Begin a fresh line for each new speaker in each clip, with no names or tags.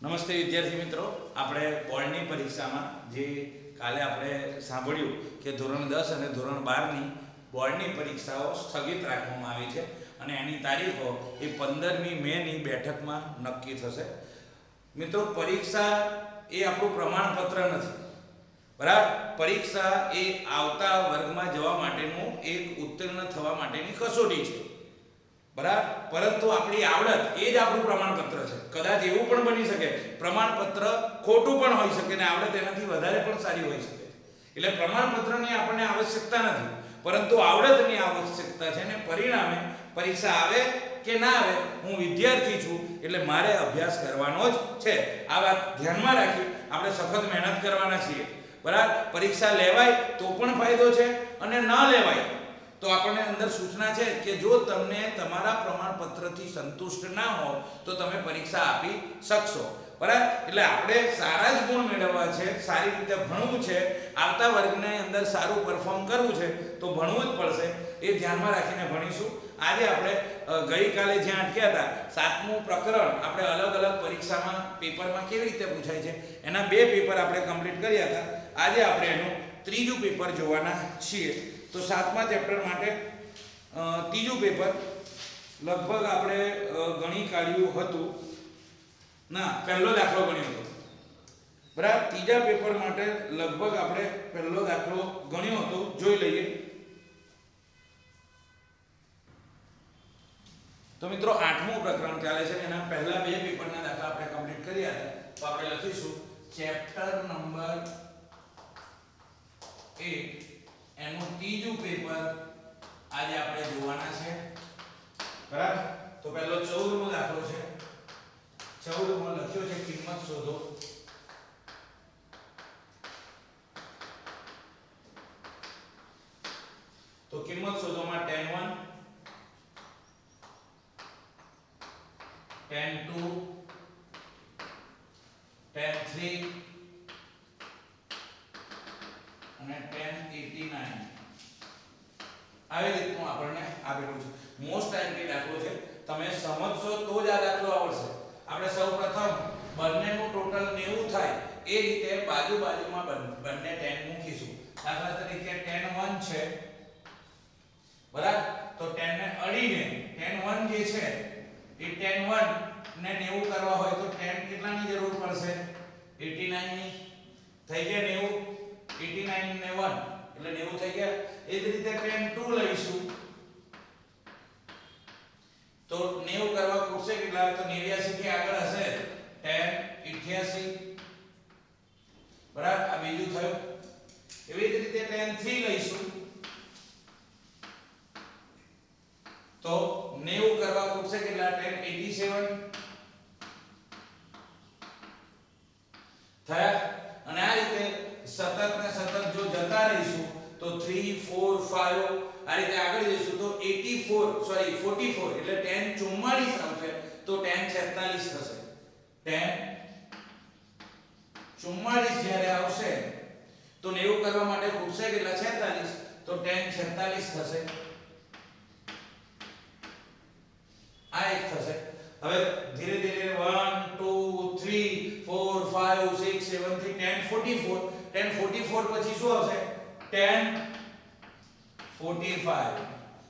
નમસ્તે વિદ્યાર્થી મિત્રો, આપણે બોર્ડની પરીક્ષામાં જે કાલે આપણે સાંભળ્યું કે ધોરણ 10 અને ધોરણ 12ની બોર્ડની પરીક્ષાઓ સ્થગિત રાખવામાં આવી છે અને એની તારીખો એ 15મી મેની બેઠકમાં નક્કી થશે. મિત્રો, પરીક્ષા એ આપણું પ્રમાણપત્ર નથી, બરાબર. પરીક્ષા એ આવતા વર્ગમાં જવા માટેનું એક ઉત્તીર્ણ થવા માટેની કસોટી છે, બરાબર. પરંતુ આપણી આવડત એ જ આપણું પ્રમાણપત્ર છે. કદાચ એવું પણ બની શકે પ્રમાણપત્ર ખોટું પણ હોઈ શકે ને આવડત એનાથી વધારે પણ સારી હોઈ શકે. એટલે પ્રમાણપત્રની આપણને આવશ્યકતા નથી, પરંતુ આવડતની આવશ્યકતા છે. ને પરિણામે પરીક્ષા આવે કે ના આવે, હું વિદ્યાર્થી છું એટલે મારે અભ્યાસ કરવાનો જ છે. આ વાત ધ્યાનમાં રાખી આપણે સખત મહેનત કરવાના છીએ, બરાબર. પરીક્ષા લેવાય તો પણ ફાયદો છે અને ન લેવાય તો આપણને અંદર સૂચના છે કે જો તમને તમારા પ્રમાણપત્રથી સંતુષ્ટ ના હો તો તમે પરીક્ષા આપી શકશો, બરાબર. એટલે આપણે સારા જ ગુણ મેળવવા છે, સારી રીતે ભણવું છે, આવતા વર્ગની અંદર સારું પરફોર્મ કરવું છે તો ભણવું જ પડશે. એ ધ્યાનમાં રાખીને ભણીશું. આજે આપણે ગઈકાલે જ્યાં અટક્યા હતા, 7મું પ્રકરણ આપણે અલગ અલગ પરીક્ષામાં પેપરમાં કેવી રીતે પૂછાય છે એના 2 પેપર આપણે કમ્પ્લીટ કર્યા હતા. આજે આપણે એનું 3જું પેપર જોવાના છીએ. તો 7મા ચેપ્ટર માટે 3જું પેપર લગભગ આપણે ગણી કાઢ્યું હતું, ના, પહેલો દાખલો ગણ્યો હતો, બરાબર. 3જા પેપર માટે લગભગ આપણે પહેલો દાખલો ગણ્યો હતો, જોઈ લઈએ. તો મિત્રો 8મું પ્રકરણ ચાલે છે, એના પહેલા 2 પેપરના દાખલા આપણે કમ્પ્લીટ કર્યા હતા. તો આપણે લખીશું ચેપ્ટર નંબર 8 એનું 3જું પેપર આજે આપણે જોવાના છે, બરાબર. તો પહેલો 14મો દાખલો છે. 14મો લખ્યો છે કિંમત શોધો. તો કિંમત શોધોમાં 10(1), 10(2), 10(3) અને 10(89) આવી રીતનું આપણને આપેલું છે. મોસ્ટ આઈએમપી દાખલો છે. તમે સમજશો તો જ આ દાખલો આવડશે. આપણે સૌપ્રથમ બંનેનું ટોટલ 90 થાય એ રીતે બાજુ બાજુમાં બંને 10 મૂકીશું. દાખલા તરીકે 10(1) છે, બરાબર. તો 10 ને અડીને 10(1) જે છે એ 10(1) ને 90 કરવા હોય તો 10 કેટલાની જરૂર પડશે? 89 ની. થઈ ગયા 90. 89 ને 1 એટલે 90 થઈ ગયા. એ જ રીતે 10(2) લઈશું તો 90 કરવા ખૂટશે કેટલા? તો 89 થી આગળ હશે 10(88), બરાબર. આ બીજું થયું. એવી જ રીતે 10(3) લઈશું તો 90 કરવા ખૂટશે કેટલા? 10(87) થયા. અને આ રીતે સતત ને સતત જો જતા રહીશું તો 3 4 5 આ રીતે આગળ જઈશું તો 44 એટલે 1044 આવશે. તો 1046 થશે. 1044 જ્યારે આવશે તો 90 કરવા માટે ખૂટશે કેટલા? 46. તો 1046 થશે. આ એક થશે. હવે ધીરે ધીરે 1 2 3 4 5 6 7 થી 1044. 1044 પછી શું આવશે? 1045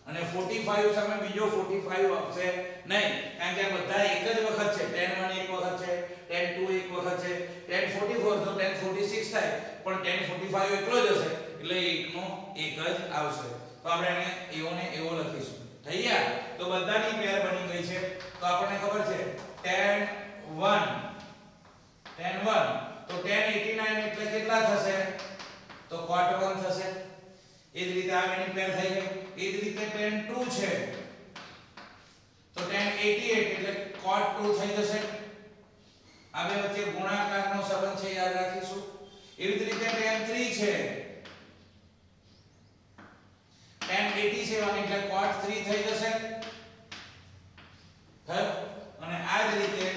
અને 45 સામે બીજો 45 આવશે નહીં, કારણ કે આ બધા એક જ વખત છે. 10(1) એક વખત છે, 10(2) એક વખત છે, 1044 તો 1046 થાય, પણ 1045 એકલો જ હશે એટલે એકનો એક જ આવશે. તો આપણે એને એવો ને એવો લખીશું. થઈ ગયા. તો બધાની પેર બની ગઈ છે. તો આપણને ખબર છે 10(1) તો 1089 એટલે કેટલા થશે? તો cot 1 થશે. એ જ રીતે આ એની પેર થઈ ગઈ. એ જ રીતે 10(2) છે તો 1088 એટલે cot 2 થઈ જશે. આ બે વચ્ચે ગુણાકારનો સંબંધ છે, યાદ રાખીશું. એવી જ રીતે 10(3) છે 1087 એટલે cot 3 થઈ જશે. અને આ જ રીતે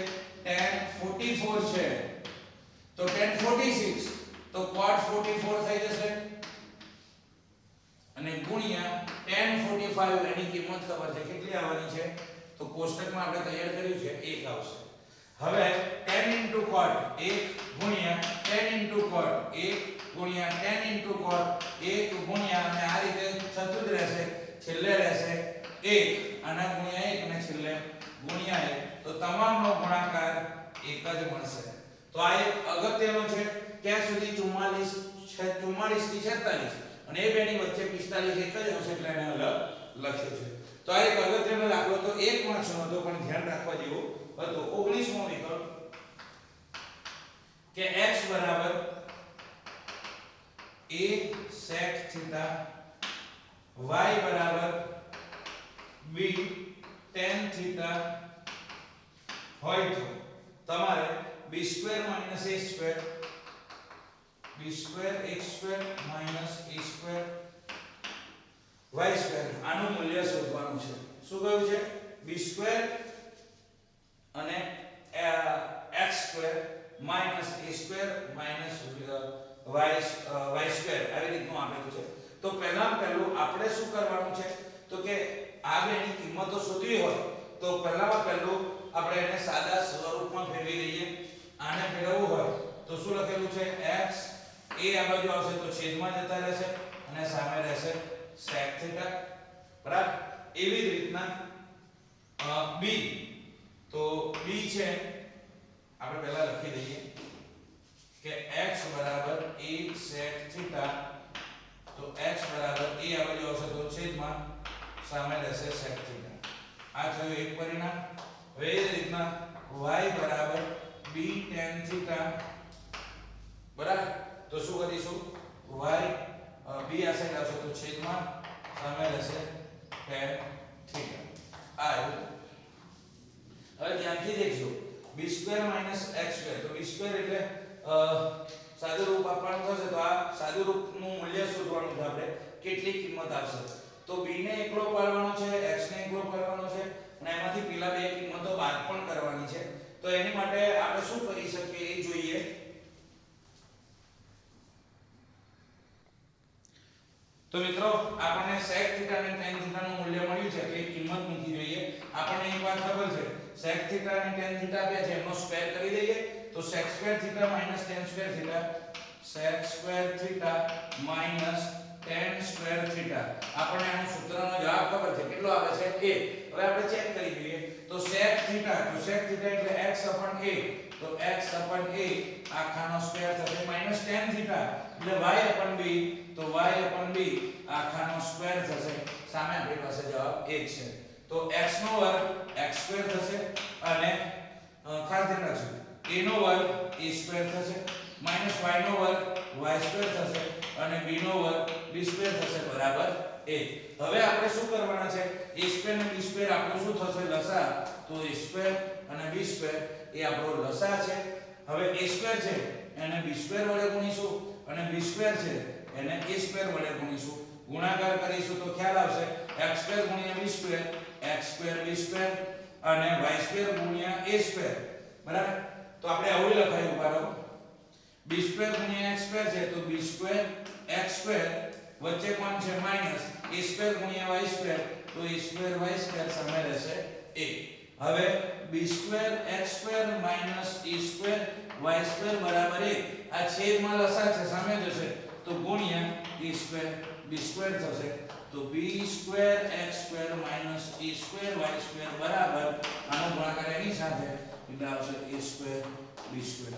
1044 છે તો 1046 તો cot 44 થઈ જશે. અને ગુણ્યા 1045 એની કિંમત ખબર છે કેટલી આવવાની છે? તો કોષ્ટકમાં આપણે તૈયાર કર્યું છે 1 આવશે. હવે 10 * cot 1 ગુણ્યા tan into cot 1 ગુણ્યા tan into cot 1 ગુણ્યા અને આ રીતે થતું જ રહેશે, છેલ્લે રહેશે 1 અને ગુણ્યા 1 અને છેલ્લે ગુણ્યા 1, તો તમામનો ગુણાકાર 1 જ મળશે. તો આ એક અગત્યનો છે. ક્યાં સુધી 44 છે, 44 થી 46 અને એ બેની વચ્ચે 45 એક જ આવશે એટલે એને અલગ લખ્યો છે. તો આ એક અગત્યનો દાખલો તો 1 માર્ક્સનો હતો પણ ધ્યાન રાખવા જેવો હતો. 19મો વિકલ્પ કે x બરાબર a sec theta, y બરાબર b tan theta હોય તો તમારે b square minus a square, b square x square minus a square y square આનું મૂલ્ય શોધવાનું છે. શું કહ્યું છે? b square અને x square minus a square minus y square આવી રીતનું આપેલું છે. તો પહેલું આપણે શું કરવાનું છે? તો કે આ બેની કિંમતો શોધવી હોય તો પહેલું આપણે એને સાદા સ્વરૂપમાં ફેરવી દઈએ. આને ફેરવવું હોય તો શું લખેલું છે? x a આ બાજુ આવશે તો છેદમાં જતા રહેશે અને સામે રહેશે sec theta, બરાબર. એવી જ રીતના b, તો b છે આપણે પહેલા લખી દઈએ કે x બરાબર a sec theta, તો x બરાબર a આ બાજુ આવશે તો છેદમાં સામે રહેશે sec theta. આ થયું એક પરિણામ. હવે એ રીતના y બરાબર b tan theta, બરાબર. તો શું કરીશું? y b આ સાઈડ આવશે તો છેદમાં સામે રહેશે tan theta. આ આવ્યું. હવે ધ્યાનથી દેખજો b square minus x square, તો b square એટલે સાદું રૂપ આપવાનું થશે તો આ સાદું રૂપનું મૂલ્ય શોધવાનું છે આપણે, કેટલી કિંમત આવશે. તો b ને એકલો પાડવાનો છે, x ને એકલો પાડવાનો છે અને એમાંથી પેલા બે કિંમતો બાદ પણ કરવાની છે. તો એની માટે આપણે શું કરી શકીએ એ જોઈએ. તો મિત્રો આપણને sec theta અને tan theta નું મૂલ્ય મળ્યું છે એટલે કિંમત મૂકી જોઈએ. આપણને એક વાત ખબર છે, sec theta અને tan theta આપ્યા છે એનો સ્ક્વેર કરી દઈએ તો sec square theta minus tan square theta, sec square theta minus tan square theta. આપણને આનું સૂત્રનો જવાબ ખબર છે, કેટલો આવે છે? 1. હવે આપણે ચેક કરી જોઈએ. તો sec theta એટલે x upon a, તો x upon a આખાનો સ્ક્વેર થશે minus tan theta એટલે y upon b, તો y upon b આખાનો સ્ક્વેર થશે. સામે આપણી પાસે જવાબ 1 છે. તો x નો વર્ગ x સ્ક્વેર થશે અને ખાસ ધ્યાન રાખજો a નો વર્ગ a સ્ક્વેર થશે minus y નો વર્ગ y સ્ક્વેર થશે અને b નો વર્ગ b સ્ક્વેર થશે બરાબર 1. હવે આપણે શું કરવાના છે? a સ્ક્વેર અને b સ્ક્વેર આપણું શું થશે? લસા. તો a સ્ક્વેર અને b સ્ક્વેર એ આપણો લસા છે. હવે a સ્ક્વેર છે એને b સ્ક્વેર વડે ગુણીશું અને b સ્ક્વેર છે એને a સ્ક્વેર વડે ગુણીશું. ગુણાકાર કરીશું તો ખ્યાલ આવશે x સ્ક્વેર ગુણ્યા b square, x square b square અને y સ્ક્વેર ગુણ્યા a સ્ક્વેર, બરાબર. તો આપણે આવું લખાયું ઉભારો b સ્ક્વેર ગુણ્યા x સ્ક્વેર છે તો b સ્ક્વેર x સ્ક્વેર વચ્ચે કોણ છે? માઈનસ a સ્ક્વેર ગુણ્યા y સ્ક્વેર, તો a સ્ક્વેર y સ્ક્વેર સામે રહેશે 1. હવે b square x square minus a square y square બરાબર 1. આ છેદમાં લસા છે સામે જશે તો ગુણ્યા a સ્ક્વેર b સ્ક્વેર થશે. તો b square x square minus a square y square બરાબર આનો ગુણાકાર એની સાથે એટલે આવશે a સ્ક્વેર b સ્ક્વેર.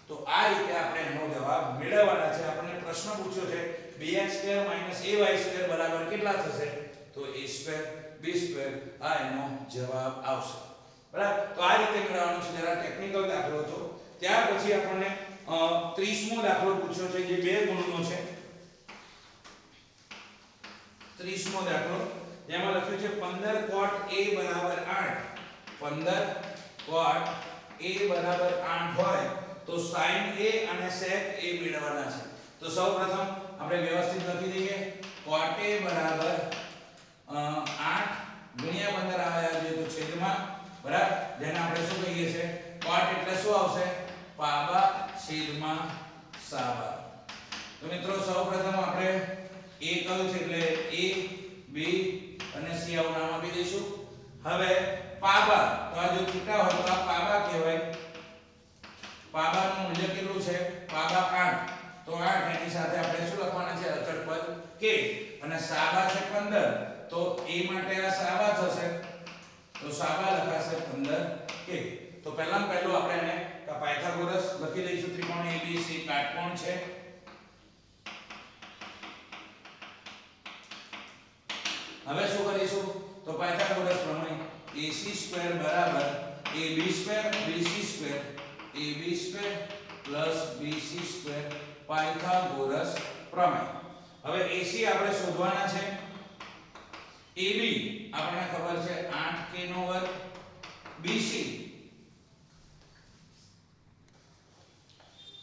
તો આ રીતે આપણે એનો જવાબ મેળવવાના છે. આપણને પ્રશ્ન પૂછ્યો છે bx square minus ay square બરાબર કેટલા થશે? તો a સ્ક્વેર b સ્ક્વેર આ એનો જવાબ આવશે, બરાબર. તો આ રીતે મેળવવાનું છે. જરા ટેકનિકલ દાખલો હતો. ત્યાર પછી આપણને 30મો દાખલો પૂછ્યો છે જે 2 ગુણનો છે. 30મો દાખલો જેમાં લખ્યું છે 15 cot a બરાબર 8, 15 cot a બરાબર 8 હોય તો sin a અને sec a મેળવવાના છે. તો સૌપ્રથમ આપણે વ્યવસ્થિત લખી દઈએ cot a બરાબર 8 ગુણ્યા 15 આવ્યા છે તો છેદમાં, બરાબર. જેને આપણે શું કહીએ છે? cot એટલે શું આવશે? પાબા છેદમાં સાબા. તો મિત્રો સૌપ્રથમ આપણે a કહ્યું છે એટલે a b અને c આવું નામ આપી દઈશું. હવે પાબા, તો આ જો થીટા હોય તો આ પાબા કહેવાય કે તો પહેલામાં પહેલું આપણે એને પાયથાગોરસ લખી દઈશું ત્રિકોણ ABC કાટકોણ છે હવે શું કરીશું તો પાયથાગોરસ પ્રમેય AC² બરાબર AB² BC² AB² BC² Pythagoras પ્રમેય હવે AC આપણે શોધવાના છે AB આપણને ખબર છે 8k² BC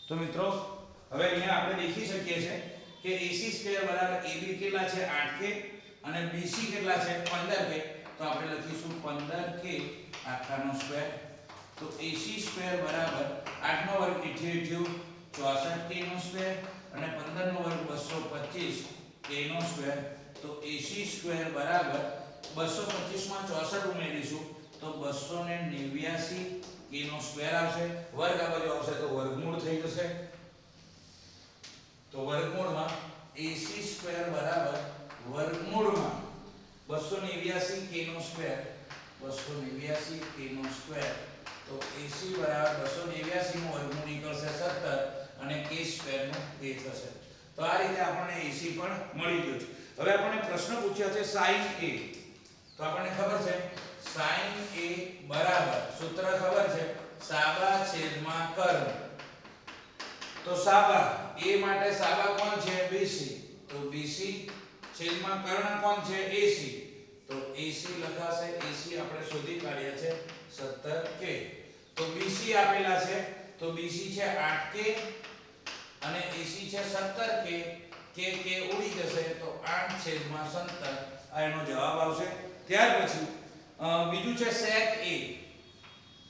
તો મિત્રો હવે અહીંયા આપણે દેખી શકીએ છે કે AC² બરાબર AB કેટલા છે 8k અને BC કેટલા છે 15k તો આપણે લખીશું 15k આખાનો સ્ક્વેર તો AC² બરાબર 8 નો વર્ગ 88 64k નો સ્ક્વેર અને 15 નો વર્ગ 225 k નો સ્ક્વેર તો AC² બરાબર 225 માં 64 ઉમેરીશું તો 289 k નો સ્ક્વેર આવશે વર્ગ આ બાજુ આવશે તો વર્ગમૂળ થઈ જશે તો વર્ગમૂળમાં AC² બરાબર વર્ગમૂળમાં 289 k નો સ્ક્વેર 289 k નો સ્ક્વેર તો AC બરાબર 289 નું વર્ગમૂળ નીકળશે 17 અને k² નું k થશે તો આ રીતે આપણને AC પણ મળી ગયું છે હવે આપણને પ્રશ્ન પૂછ્યો છે sin A તો આપણને ખબર છે sin A બરાબર સૂત્ર ખબર છે સાબા છેદમાં કર્ણ તો સાબા A માટે સાબા કોણ છે BC તો BC છેદમાં કર્ણ કોણ છે AC તો AC લખાશે AC આપણે શોધી કાઢ્યા છે 17k તો BC આપેલા છે તો BC છે 8k અને AC છે 17k k ઉડી જશે તો 8/17 આ એનો જવાબ આવશે ત્યાર પછી બીજું છે sec A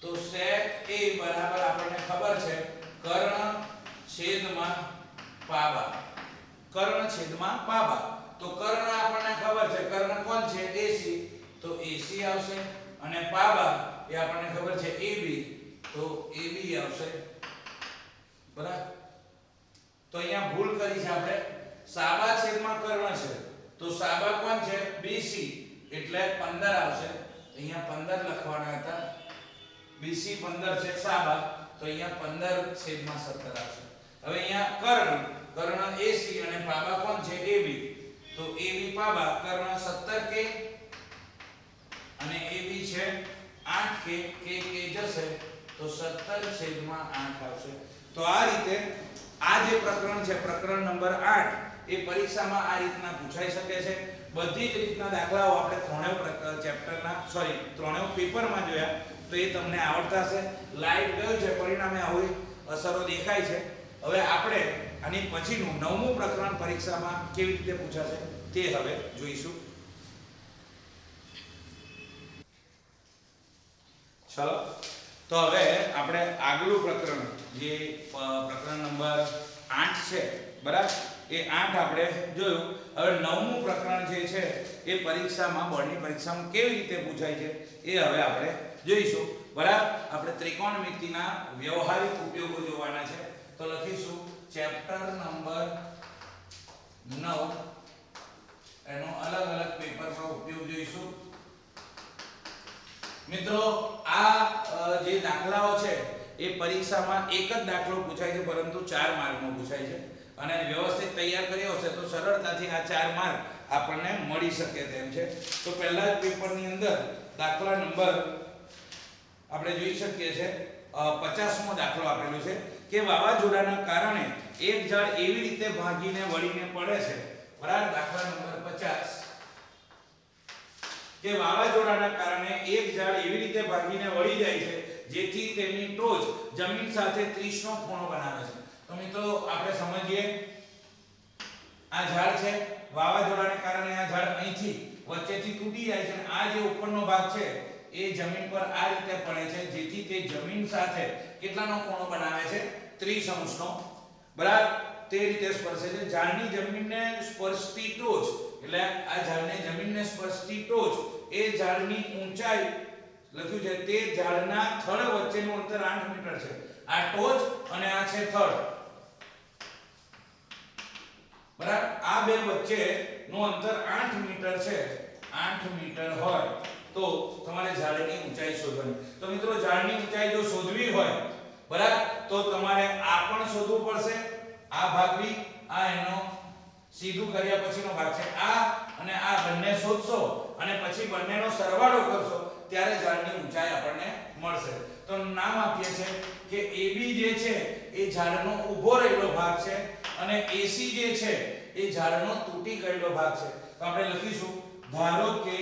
તો sec A બરાબર આપણને ખબર છે કર્ણ છેદમાં પાબા કર્ણ છેદમાં પાબા તો કર્ણ આપણને ખબર છે કર્ણ કોણ છે AC તો AC આવશે અને પાબા એ આપણને ખબર છે AB તો AB આવશે બરાબર તો અહીંયા ભૂલ કરી છે આપણે સાબા છેદમાં કર્ણ છે તો સાબા કોણ છે BC એટલે 15 આવશે અહીંયા 15 લખવાના હતા BC 15 છે સાબા તો અહીંયા 15/17 આવશે હવે અહીંયા કર્ણ AC અને પાબા કોણ છે AB તો AB પાબા કર્ણ 17k અને AB છે 8k k જશે તો 17/8 આવશે તો આ રીતે આ જે પ્રકરણ છે પ્રકરણ નંબર 8 એ પરીક્ષામાં આ રીતના પૂછાઈ શકે છે બધી જ રીતના દાખલાઓ આપણે ત્રણેય પેપરમાં જોયા તો એ તમને આવડતા છે લાઈટ ગયું છે પરિણામે આવી અસરો દેખાય છે હવે આપણે આની પછીનું 9મું પ્રકરણ પરીક્ષામાં કેવી રીતે પૂછાશે તે હવે જોઈશું ચલો તો હવે આપણે આગલું પ્રકરણ જે પ્રકરણ નંબર 8 છે બરાબર એ 8 આપણે જોયું હવે 9મું પ્રકરણ જે છે એ પરીક્ષામાં બોર્ડની પરીક્ષામાં કેવી રીતે પૂછાય છે એ હવે આપણે જોઈશું બરાબર આપણે ત્રિકોણમિતિના વ્યવહારિક ઉપયોગો જોવાના છે તો લખીશું ચેપ્ટર નંબર 9 એનો અલગ અલગ પેપરમાં ઉપયોગ જોઈશું મિત્રો આ જે દાખલાઓ છે એ પરીક્ષામાં એક જ દાખલો પૂછાય છે પરંતુ 4 માર્કનો પૂછાય છે અને વ્યવસ્થિત તૈયાર કર્યો હશે તો સરળતાથી આ 4 માર્ક આપણને મળી શકે તેમ છે તો પહેલા જ પેપરની અંદર દાખલા નંબર આપણે જોઈ શકીએ છે 50મો દાખલો આપેલો છે કે વાવાઝોડાના કારણે એક ઝાડ એવી રીતે ભાગીને વળીને પડે છે બરાબર દાખલા નંબર 50 કે વાવાઝોડાના કારણે એક ઝાડ એવી રીતે ભાગીને વળી જાય છે જેથી તેની ટોચ જમીન સાથે 30 નો ખૂણો બનાવે છે તો મિત્રો આપણે સમજીએ આ ઝાડ છે વાવાઝોડાને કારણે આ ઝાડ અહીંથી વચ્ચેથી તૂટી જાય છે અને આ જે ઉપરનો ભાગ છે એ જમીન પર આ રીતે પડે છે જેથી તે જમીન સાથે કેટલાનો ખૂણો બનાવે છે 30 અંશનો બરાબર તે રીતે સ્પર્શે છે ઝાડની જમીનને સ્પર્શતી ટોચ એટલે આ ઝાડને જમીનને સ્પર્શતી ટોચ એ ઝાડની ઊંચાઈ લખ્યું છે તે ઝાડના થડ વચ્ચેનું અંતર 8 મીટર છે આ ટોચ અને આ છે થડ બરાબર આ બે વચ્ચેનું અંતર 8 મીટર છે 8 મીટર હોય તો તમારે ઝાડની ઊંચાઈ શોધવાની. તો મિત્રો ઝાડની ઊંચાઈ જો શોધવી હોય બરાબર તો તમારે આ પણ શોધવું પડશે, આ ભાગ બી, આ એનો સીધું કર્યા પછીનો ભાગ છે આ, અને આ બંને શોધશો અને પછી બંનેનો સરવાળો કરશો ત્યારે ઝાડની ઊંચાઈ આપણને મળશે. તો નામ આપીએ છે કે AB જે છે એ ઝાડનો ઊભો રહેલો ભાગ છે અને AC જે છે એ ઝાડનો તૂટી ગયેલો ભાગ છે. તો આપણે લખીશું ધારો કે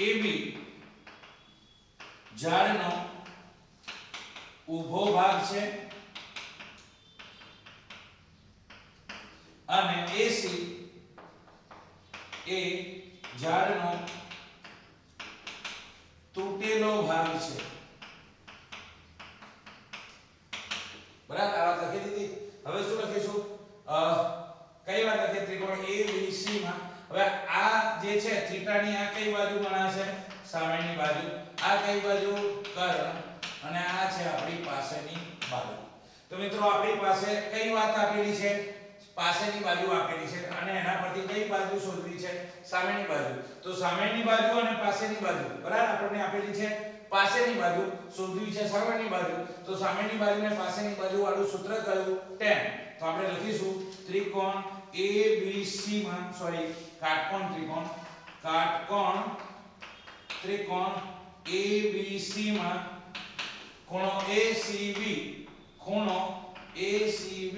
AB ઝાડનો ઊભો ભાગ છે અને AC એ ઝાડનો તૂટેલો ભાગ છે. બરાબર, આ વાત લખી દીધી. હવે શું લખીશું? કઈ વાત લખીએ? ત્રિકોણ ABC માં હવે આ જે છે થીટાની આ કઈ બાજુ ગણાશે? સામેની બાજુ. આ કઈ બાજુ? કર્ણ. અને આ છે આપણી પાસેની બાજુ. તો મિત્રો આપણી પાસે કઈ વાત આપેલી છે? પાસેની બાજુ આપેલી છે અને એના પરથી કઈ બાજુ શોધવી છે? સામેની બાજુ. તો સામેની બાજુ અને પાસેની બાજુ બરાબર આપણને આપેલી છે. પાસેની બાજુ શોધવી છે સામેની બાજુ. તો સામેની બાજુ અને પાસેની બાજુ વાળું સૂત્ર કયું? tan. તો આપણે લખીશું ત્રિકોણ ABC માં કાટકોણ ત્રિકોણ ABC માં ખૂણો ACB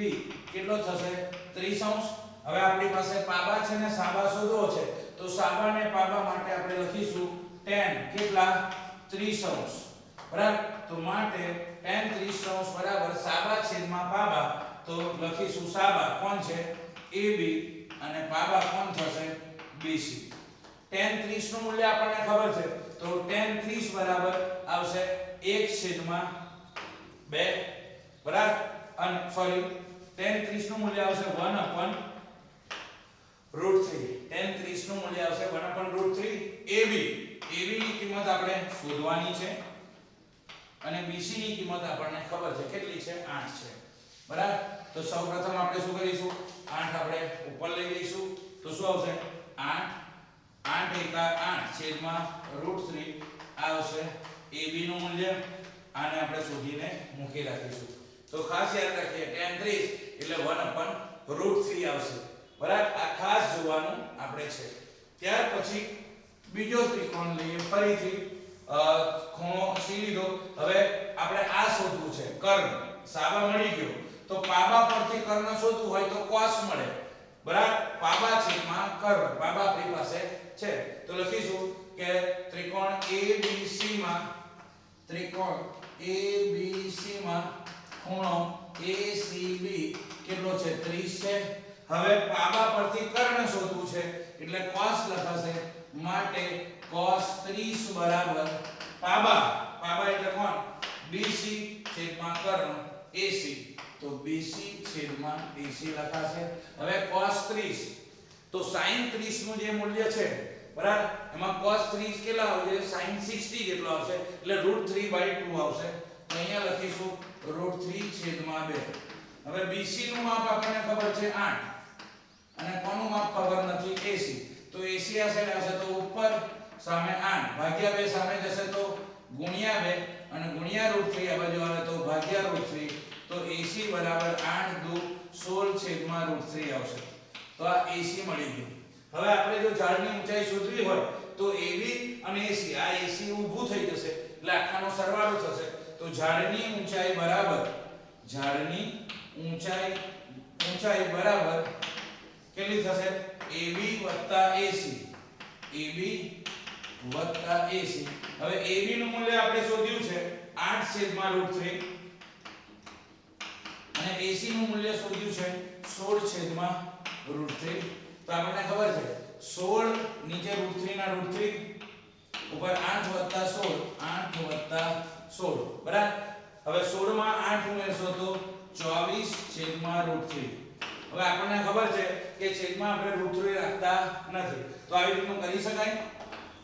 કેટલો થશે? 30°. હવે આપણી પાસે પાબા છે ને સાબા શોધવો છે. તો સાબા ને પાબા માટે આપણે લખીશું tan કેટલા? 30°. બરાબર. તો માટે tan 30° બરાબર સાબા છેદમાં પાબા. તો લખીશું સાબા કોણ છે? AB અને પાબા કોણ થશે? BC. tan 30 નું મૂલ્ય આપણને ખબર છે. તો tan 30 બરાબર આવશે 1/2 બરાબર. અને tan 30 નું મૂલ્ય આવશે 1/√3. tan 30 નું મૂલ્ય આવશે 1/√3. AB ની કિંમત આપણે શોધવાની છે અને BC ની કિંમત આપણને ખબર છે કેટલી છે? 8 છે. બરાબર. તો સૌપ્રથમ આપણે શું કરીશું? 8 આપણે ઉપર લઈ લઈશું. તો શું આવશે? 8 એકા 8 છેદમાં √3 આવશે AB નું મૂલ્ય. આને આપણે શોધીને મૂકી રાખીશું. તો ખાસ યાદ રાખીએ tan 30 એટલે 1/√3 આવશે. બરાબર. આ ખાસ જોવાનું આપણે છે. ત્યાર પછી બીજો ત્રિકોણ લઈએ. ફરીથી ખૂણો C લીધો. હવે આપણે આ શોધવું છે કર્ણ. સાબા મળી ગયો. તો પાબા પરથી કર્ણ શોધવું હોય તો cos મળે. બરાબર. પાબા છેદમાં કર્ણ. પાબા આપણી પાસે છે. તો લખીશું કે ત્રિકોણ ABC માં ખૂણો ACB કેટલો છે? 30 છે. હવે પાબા પરથી કર્ણ શોધવું છે એટલે cos લખાશે. માટે cos 30 બરાબર પાબા એટલે કોણ? BC છેદમાં કર્ણ AC. તો BC છેદમાં AC લખાશે. હવે cos 30 તો sin 30 નું જે મૂલ્ય છે બરાબર એમાં cos 30 કેટલા આવશે? sin 60 જેટલો આવશે એટલે √3/2 આવશે. તો અહીંયા લખીશું √3/2. હવે BC નું માપ આપણને ખબર છે 8 અને કોનું માપ ખબર નથી? AC. તો AC આ સાઈડ આવશે તો ઉપર સામે 8 ભાગ્યા 2 સામે જશે તો ગુણ્યા 2 અને ગુણ્યા √3 આ બાજુ આવે તો ભાગ્યા √3. તો AC બરાબર 8×2 16/√3 આવશે. તો આ AC મળી ગયું. હવે આપણે જો ઝાડની ઊંચાઈ શોધવી હોય તો AB અને AC આ AC ઊભું થઈ જશે એટલે આખાનો સરવાળો થશે. તો ઝાડની ઊંચાઈ બરાબર કેટલી થશે? AB વત્તા AC. હવે AB નું મૂલ્ય આપણે શોધ્યું છે 8/√3 અને AC નું મૂલ્ય શોધ્યું છે 16/√3. તો આપણને ખબર છે 16 નીચે √3 ના √3 ઉપર 8 + 16 બરાબર. હવે 16 માં 8 ઉમેરશો તો 24/√3. હવે આપણને ખબર છે કે છેદમાં આપણે √3 રાખતા નથી. તો આવી રીતનું કરી શકાય.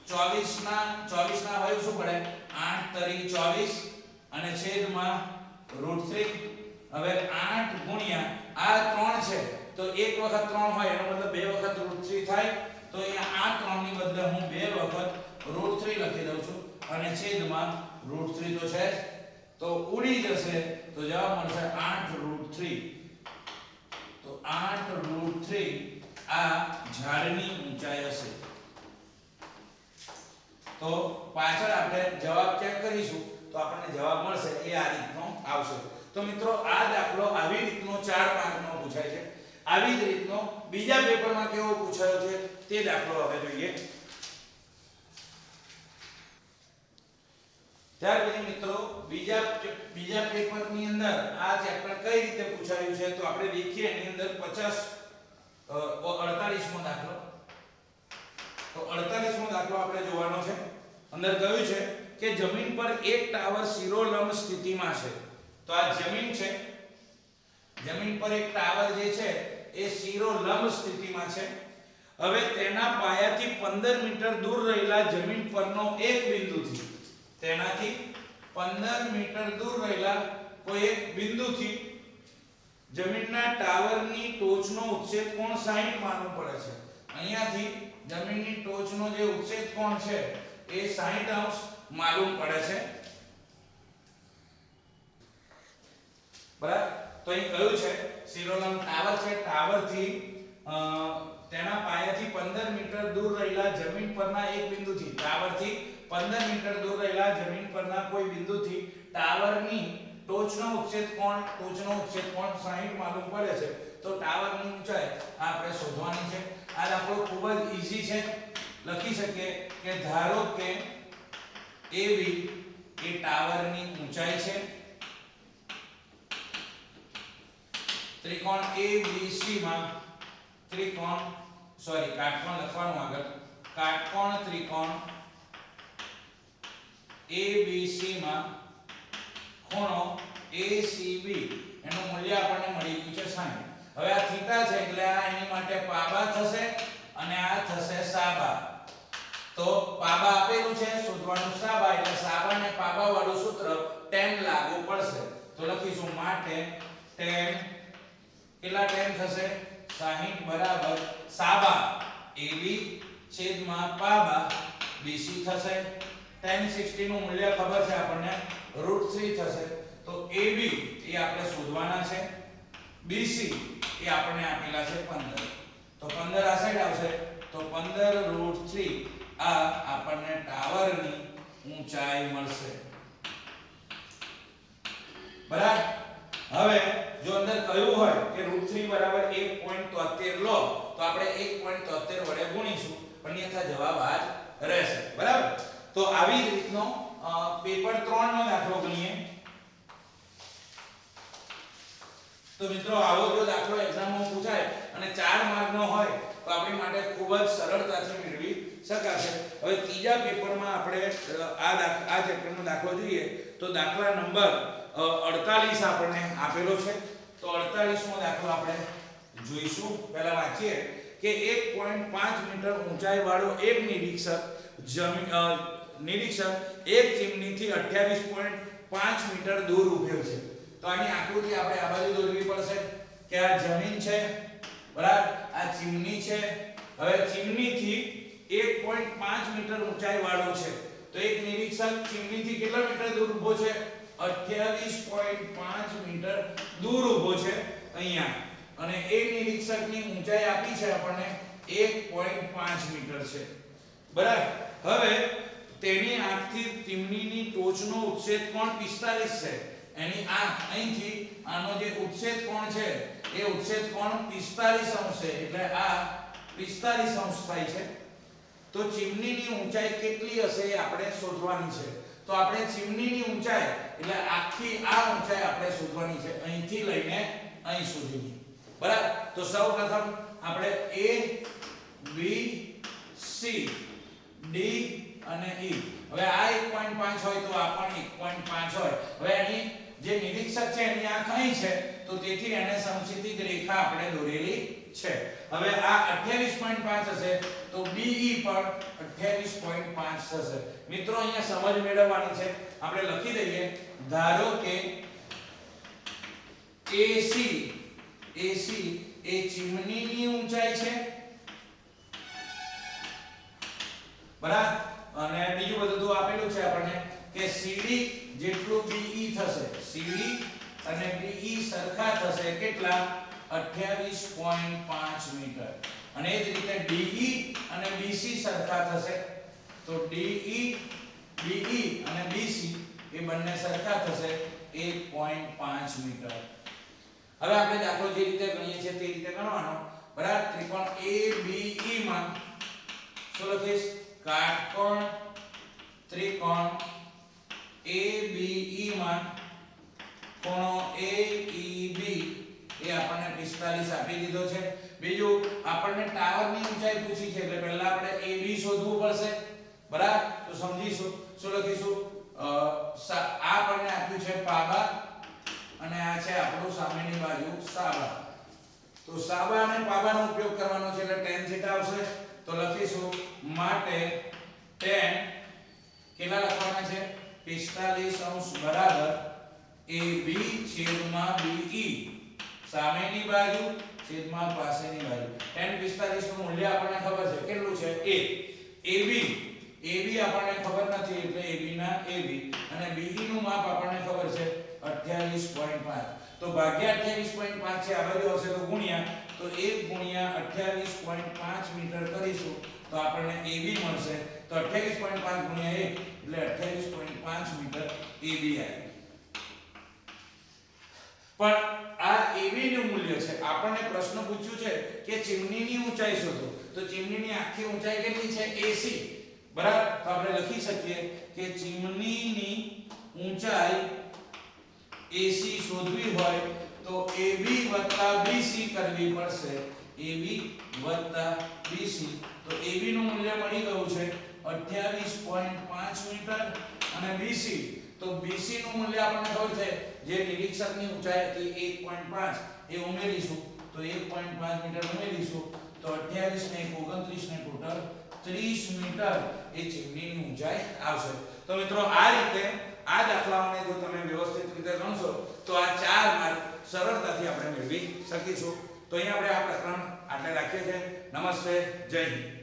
24 ના હોય શું પડે? 8 તરી 24 અને છેદમાં √3. હવે 8 ગુણ્યા આ 3 છે તો એક વખત 3 હોય એનો મતલબ બે વખત √3 થાય. તો અહીંયા આ 3 ની બદલે હું બે વખત √3 લખી દઉં છું અને છેદમાં √3 તો છે તો ઉડી જશે તો જવાબ મળશે 8 √3 તો 8 √3 આ ઝાડની ઊંચાઈ હશે તો પાછળ આપણે જવાબ ચેક કરીશું તો આપણને જવાબ મળશે એ આ રીતનો આવશે તો મિત્રો આ દાખલો આવી રીતનો 4 માર્કનો પૂછાય છે આવી જ રીતનો બીજા પેપરમાં કેવો પૂછાયો છે તે દાખલો હવે જોઈએ ત્યાર પછી મિત્રો બીજા પેપરની અંદર આ ચેપ્ટર કઈ રીતે પૂછાયું છે તો આપણે દેખીએ એની અંદર 48મો દાખલો તો 48મો દાખલો આપણે જોવાનો છે અંદર કહ્યું છે કે જમીન પર એક ટાવર શિરોલંબ સ્થિતિમાં છે તો આ જમીન છે જમીન પર એક ટાવર જે છે એ શિરોલંબ સ્થિતિમાં છે હવે તેના પાયાથી 15 મીટર દૂર રહેલા જમીન પરનો એક બિંદુથી તેનાથી 15 મીટર દૂર રહેલા કોઈ એક બિંદુથી જમીનના ટાવરની ટોચનો ઉચ્છેદ કોણ 60 માનવું પડે છે અહીંયાથી જમીનની ટોચનો જે ઉચ્છેદ કોણ છે એ 60 અંશ માલુમ પડે છે બરાબર તો અહીં કહ્યું છે શિરોલંબ ટાવર છે ટાવરથી તેના પાયાથી 15 મીટર દૂર રહેલા જમીન પરના એક બિંદુથી ટાવરથી 15 મીટર દૂર રહેલા જમીન પરના કોઈ બિંદુથી ટાવરની ટોચનો ઉચ્છેદ કોણ 60 માલુમ પડે છે તો ટાવરની ઊંચાઈ આપણે શોધવાની છે આ દાખલો ખૂબ જ ઈઝી છે લખી શકીએ કે ધારો કે AB એ ટાવરની ઊંચાઈ છે ત્રિકોણ ABC માં કાટકોણ લખવાનું આગળ કાટકોણ ત્રિકોણ ABC માં ખૂણો ACB એનું મૂલ્ય આપણને મળી ગયું છે 60 હવે આ થીટા છે એટલે આ એની માટે પાબા થશે અને આ થશે સાબા તો પાબા આપેલું છે શોધવાનું સાબા એટલે સાબા ને પાબા વાળું સૂત્ર tan લાગુ પડશે તો લખીશું માટે tan કેટલા tan થશે 60 બરાબર સાબા AB છેદમાં પાબા BC થશે tan 60 નું મૂલ્ય ખબર છે આપણને √3 થશે તો AB એ આપણે શોધવાના છે BC એ આપણને આપેલા છે 15 તો 15 આ સાઈડ આવશે તો 15 √3 આ આપણને ટાવરની ઊંચાઈ મળશે બરાબર હવે જો અંદર કહ્યું હોય કે √3 બરાબર 1.73 લો તો આપણે 1.73 વડે ગુણીશું અન્યથા જવાબ આ જ રહેશે બરાબર તો આવી જ રીતનો પેપર 3 નો દાખલો ગણીએ તો મિત્રો આવો જો દાખલો એક્ઝામમાં પૂછાય અને 4 માર્કનો હોય તો આપણી માટે ખૂબ જ સરળતાથી મેળવી શકાશે હવે ત્રીજા પેપરમાં આપણે આ ચેપ્ટરનો દાખલો જોઈએ તો દાખલા નંબર 48 આપણને આપેલો છે તો 48મો દાખલો આપણે જોઈશું પહેલા વાંચીએ કે 1.5 મીટર ઊંચાઈ વાળો એક નિરીક્ષક એક ચીમનીથી 28.5 મીટર દૂર ઊભો છે તો આની આકૃતિ આપણે આ બાજુ દોરવી પડશે કે આ જમીન છે બરાબર આ ચીમની છે હવે ચીમનીથી 1.5 મીટર ઊંચાઈ વાળો છે તો એક નિરીક્ષક ચીમનીથી કેટલા મીટર દૂર ઊભો છે 28.5 મીટર દૂર ઊભો છે અહીંયા અને એ નિરીક્ષકની ઊંચાઈ આપી છે આપણને 1.5 મીટર છે બરાબર હવે તેની આંખથી ચીમનીની ટોચનો ઉચ્છેદ કોણ 45 છે એની આંખ અહીંથી આનો જે ઉચ્છેદ કોણ છે એ ઉચ્છેદ કોણ 45 અંશ છે એટલે આ 45 અંશ થાય છે તો ચીમનીની ઊંચાઈ કેટલી હશે એ આપણે શોધવાની છે તો આપણે ચીમનીની ઊંચાઈ એટલે આખી આ ઊંચાઈ આપણે શોધવાની છે અહીંથી લઈને અહીં સુધીની બરાબર તો સૌપ્રથમ આપણે A B C D અને E હવે આ 1.5 હોય તો આ પણ 1.5 હોય હવે અહીં જે નિરીક્ષક છે એની આંખ અહીં છે તો તેથી એને સમક્ષિતિજ રેખા આપણે દોરેલી છે હવે આ 28.5 હશે તો BE પણ 28.5 થશે મિત્રો અહીંયા સમજ મેળવવાની છે આપણે લખી દઈએ ધારો કે AC એ ચીમનીની ઊંચાઈ છે બરાબર અને બીજું બધું આપેલું છે આપણને કે CD જેટલું BE થશે, CD અને BE સરખા થશે કેટલા 28.5 મીટર અને એ જ રીતે DE અને BC સરખા થશે તો DE BE અને BC એ બંને સરખા થશે 1.5 મીટર। હવે આપણે દાખલો જે રીતે ગણીએ છીએ તે રીતે ગણવાનો બરાબર। ત્રિકોણ ABE માં શું લખીશ કાટકોણ ત્રિકોણ ABE માં ખૂણો AEB એ આપણને 45 આપી દીધો છે। બીજું આપણને ટાવરની ઊંચાઈ પૂછી છે એટલે પહેલા આપણે AB શોધવું પડશે બરાબર। તો સમજીશું શું લખીશું આ આપણને આપ્યું છે પાબા અને આ છે આપણું સામેની બાજુ સાબા। તો સાબા અને પાબાનો ઉપયોગ કરવાનો છે એટલે tan થીટા આવશે તો લખીશું માટે tan કેટલા લખવાના છે 45 બરાબર AB છેદમાં BE સામેની બાજુ છેદમાં પાસેની બાજુ। tan 45 નું મૂલ્ય આપણને ખબર છે કેટલું છે 1। AB આપણને ખબર નથી એટલે AB ના AB અને BE નું માપ આપણને ખબર છે 28.5 તો ભાગ્યા 28.5 છે આ બાજુ આવશે તો ગુણ્યા તો 1 ગુણ્યા 28.5 મીટર કરીશું તો આપણને AB મળશે તો 28.5 ગુણ્યા 1 એટલે 28.5 મીટર AB આવે। પણ આ AB નું મૂલ્ય છે આપણને પ્રશ્ન પૂછ્યું છે કે ચીમનીની ઊંચાઈ શોધો તો ચીમનીની આખી ઊંચાઈ કેટલી છે AC બરાબર। તો આપણે લખી શકીએ કે ચીમનીની ઊંચાઈ AC શોધવી હોય તો AB BC કરવી પડશે AB BC તો AB નું મૂલ્ય મળી ગયું છે 28.5 મીટર અને BC તો BC નું મૂલ્ય આપણને ખબર છે જે નિરીક્ષકની ઊંચાઈ હતી 1.5 એ ઉમેરીશું તો 1.5 મીટર ઉમેરીશું તો 28 ને 29 ને ટોટલ 30 મીટર એ ચીમનીની ઊંચાઈ આવશે। તો મિત્રો આ રીતે આ દાખલાઓને જો તમે વ્યવસ્થિત રીતે ગણશો તો આ 4 માર્ક સરળતાથી આપણે મેળવી શકીશું। તો અહીંયા આપણે આ પ્રકરણ આટલે રાખીએ છીએ। નમસ્તે, જય હિન્દ।